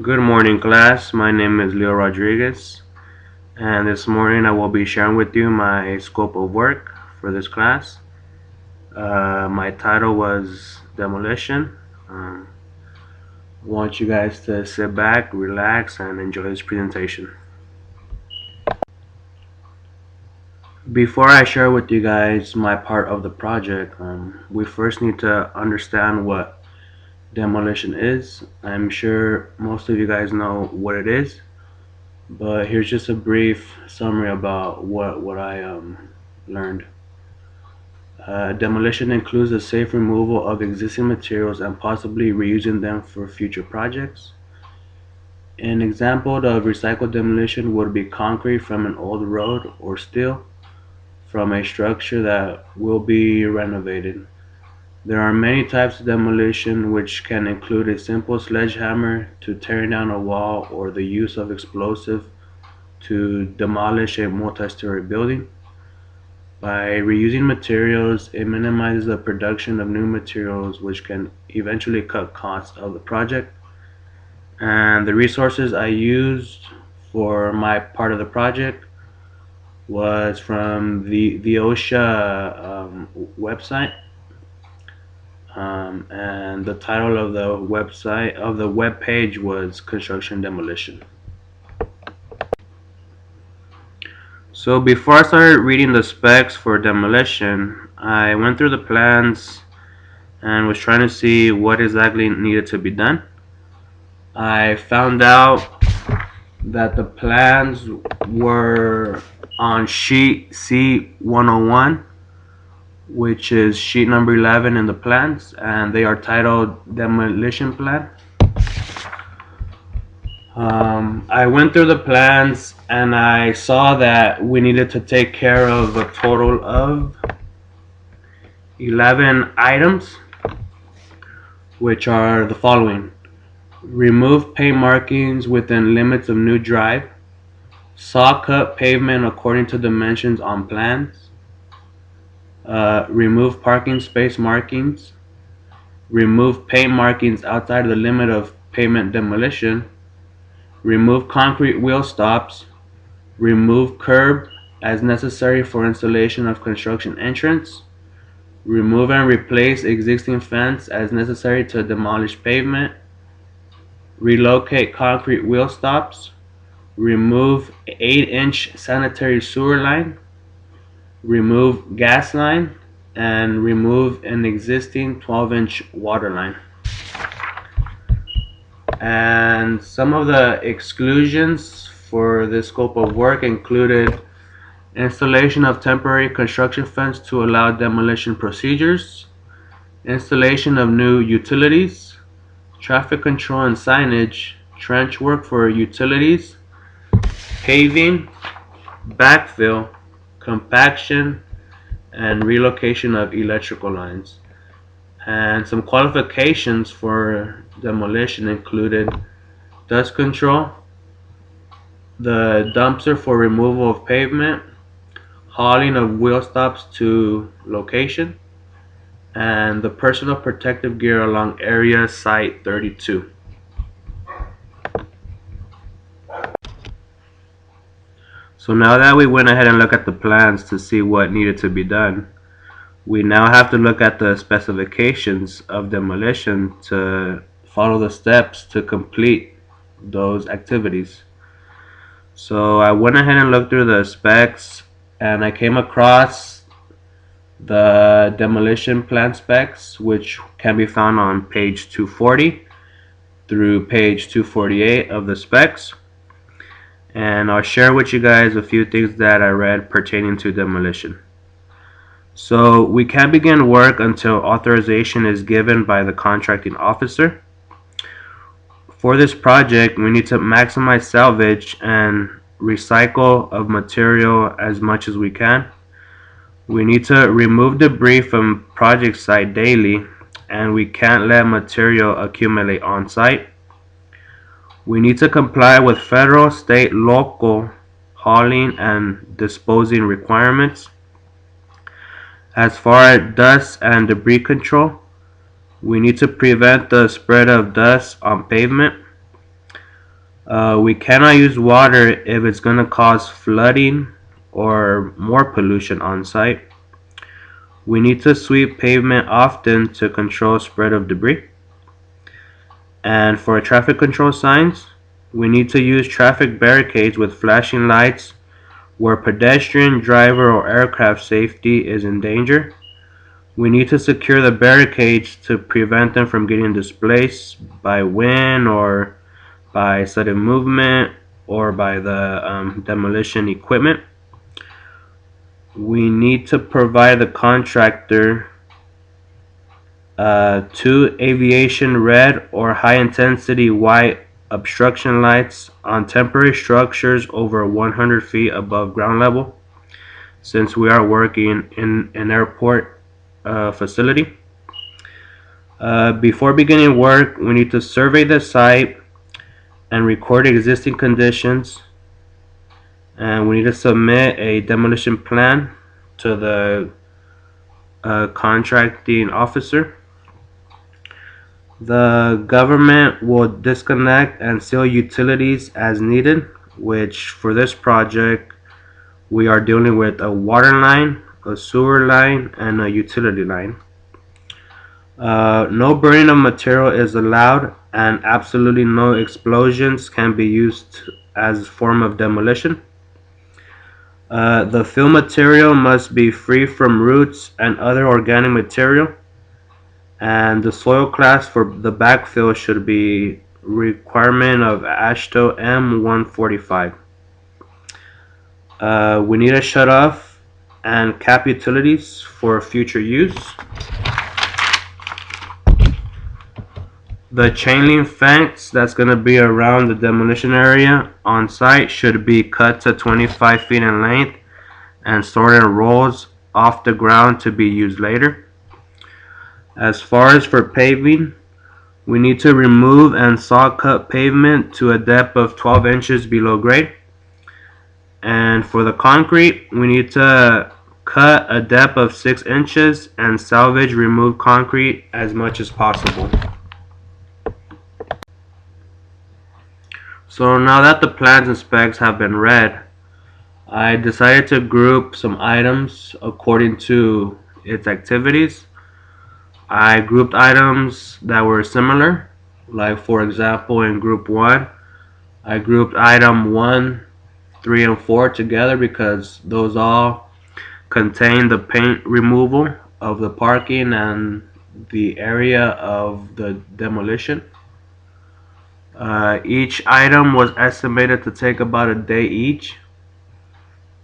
Good morning, class. My name is Leo Rodriguez, and this morning I will be sharing with you my scope of work for this class. My title was Demolition. I want you guys to sit back, relax, and enjoy this presentation. Before I share with you guys my part of the project, we first need to understand what demolition is. I'm sure most of you guys know what it is. But here's just a brief summary about what I learned. Demolition includes the safe removal of existing materials and possibly reusing them for future projects. An example of recycled demolition would be concrete from an old road or steel from a structure that will be renovated. There are many types of demolition, which can include a simple sledgehammer to tearing down a wall or the use of explosive to demolish a multi-story building. By reusing materials, it minimizes the production of new materials, which can eventually cut costs of the project. And the resources I used for my part of the project was from the OSHA website, and the title of the web page was Construction Demolition. So before I started reading the specs for demolition, I went through the plans and was trying to see what exactly needed to be done. I found out that the plans were on sheet C101, which is sheet number 11 in the plans, and they are titled Demolition Plan. I went through the plans and I saw that we needed to take care of a total of 11 items, which are the following: remove paint markings within limits of new drive, saw cut pavement according to dimensions on plans, remove parking space markings, remove paint markings outside of the limit of pavement demolition, remove concrete wheel stops, remove curb as necessary for installation of construction entrance, remove and replace existing fence as necessary to demolish pavement, relocate concrete wheel stops, remove 8-inch sanitary sewer line, remove gas line, and remove an existing 12-inch water line. And some of the exclusions for this scope of work included installation of temporary construction fence to allow demolition procedures, installation of new utilities, traffic control and signage, trench work for utilities, paving, backfill, compaction, and relocation of electrical lines. And some qualifications for demolition included dust control, the dumpster for removal of pavement, hauling of wheel stops to location, and the personal protective gear along area site 32. So now that we went ahead and looked at the plans to see what needed to be done, we now have to look at the specifications of demolition to follow the steps to complete those activities. So I went ahead and looked through the specs, and I came across the demolition plan specs, which can be found on page 240 through page 248 of the specs. And I'll share with you guys a few things that I read pertaining to demolition. So we can't begin work until authorization is given by the contracting officer. For this project, we need to maximize salvage and recycle of material as much as we can. We need to remove debris from project site daily, and we can't let material accumulate on site. We need to comply with federal, state, local hauling and disposing requirements. As far as dust and debris control, we need to prevent the spread of dust on pavement. We cannot use water if it's going to cause flooding or more pollution on site. We need to sweep pavement often to control spread of debris. And for traffic control signs, we need to use traffic barricades with flashing lights where pedestrian, driver, or aircraft safety is in danger. We need to secure the barricades to prevent them from getting displaced by wind or by sudden movement or by the demolition equipment. We need to provide the contractor two aviation red or high intensity white obstruction lights on temporary structures over 100 feet above ground level, since we are working in an airport facility. Before beginning work, we need to survey the site and record existing conditions, and we need to submit a demolition plan to the contracting officer. The government will disconnect and seal utilities as needed, which for this project we are dealing with a water line, a sewer line, and a utility line. No burning of material is allowed, and absolutely no explosions can be used as a form of demolition. The fill material must be free from roots and other organic material, and the soil class for the backfill should be requirement of AASHTO M145. We need to shut off and cap utilities for future use. The chain link fence that's going to be around the demolition area on site should be cut to 25 feet in length and stored in rolls off the ground to be used later. As far as for paving, we need to remove and saw cut pavement to a depth of 12 inches below grade. And for the concrete, we need to cut a depth of 6 inches and salvage removed concrete as much as possible. So now that the plans and specs have been read, I decided to group some items according to its activities. I grouped items that were similar, like for example in group 1, I grouped item 1, 3, and 4 together because those all contain the paint removal of the parking and the area of the demolition. Each item was estimated to take about a day each,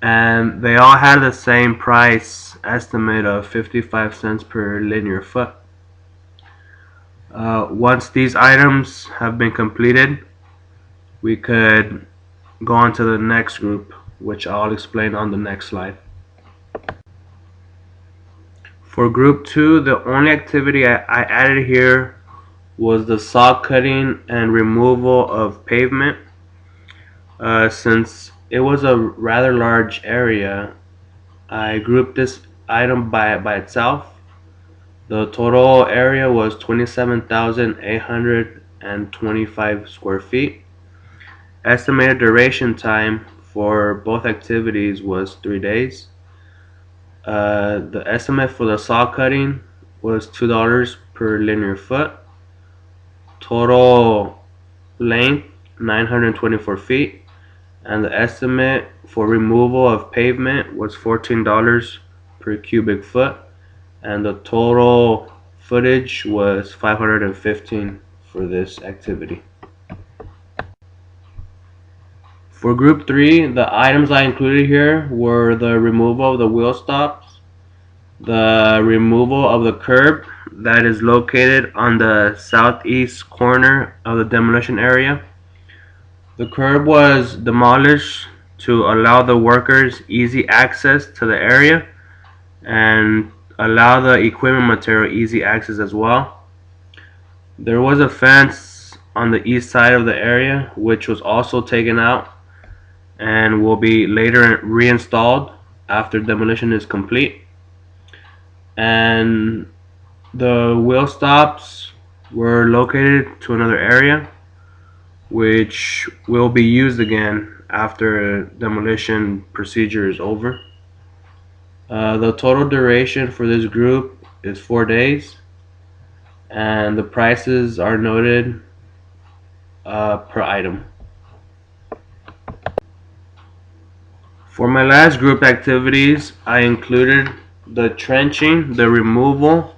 and they all had the same price estimate of 55 cents per linear foot. Once these items have been completed, we could go on to the next group, which I'll explain on the next slide. For group 2, the only activity I added here was the saw cutting and removal of pavement. Since it was a rather large area, I grouped this item by itself. The total area was 27,825 square feet. Estimated duration time for both activities was 3 days. The estimate for the saw cutting was $2 per linear foot. Total length 924 feet, and the estimate for removal of pavement was $14 per cubic foot, and the total footage was 515 for this activity. For group 3, the items I included here were the removal of the wheel stops, the removal of the curb that is located on the southeast corner of the demolition area. The curb was demolished to allow the workers easy access to the area and allow the equipment material easy access as well. There was a fence on the east side of the area which was also taken out and will be later reinstalled after demolition is complete. And the wheel stops were located to another area. which will be used again after demolition procedure is over. The total duration for this group is 4 days, and the prices are noted per item. For my last group activities, I included the trenching, the removal,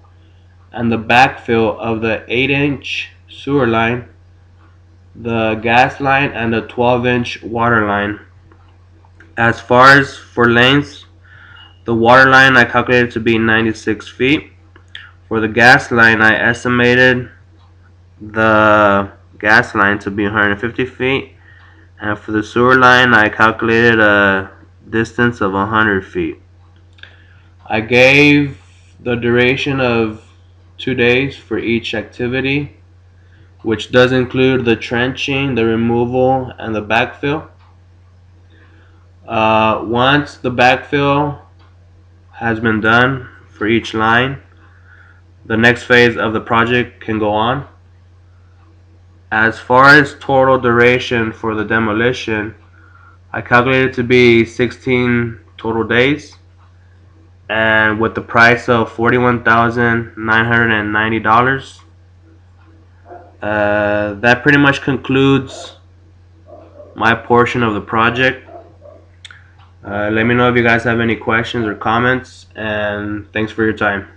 and the backfill of the 8-inch sewer line, the gas line, and the 12-inch water line. As far as for lengths, the water line I calculated to be 96 feet. For the gas line, I estimated the gas line to be 150 feet. And for the sewer line, I calculated a distance of 100 feet. I gave the duration of 2 days for each activity, which does include the trenching, the removal, and the backfill. Once the backfill has been done for each line, the next phase of the project can go on. As far as total duration for the demolition, I calculated to be 16 total days, and with the price of $41,990. That pretty much concludes my portion of the project. Let me know if you guys have any questions or comments, and thanks for your time.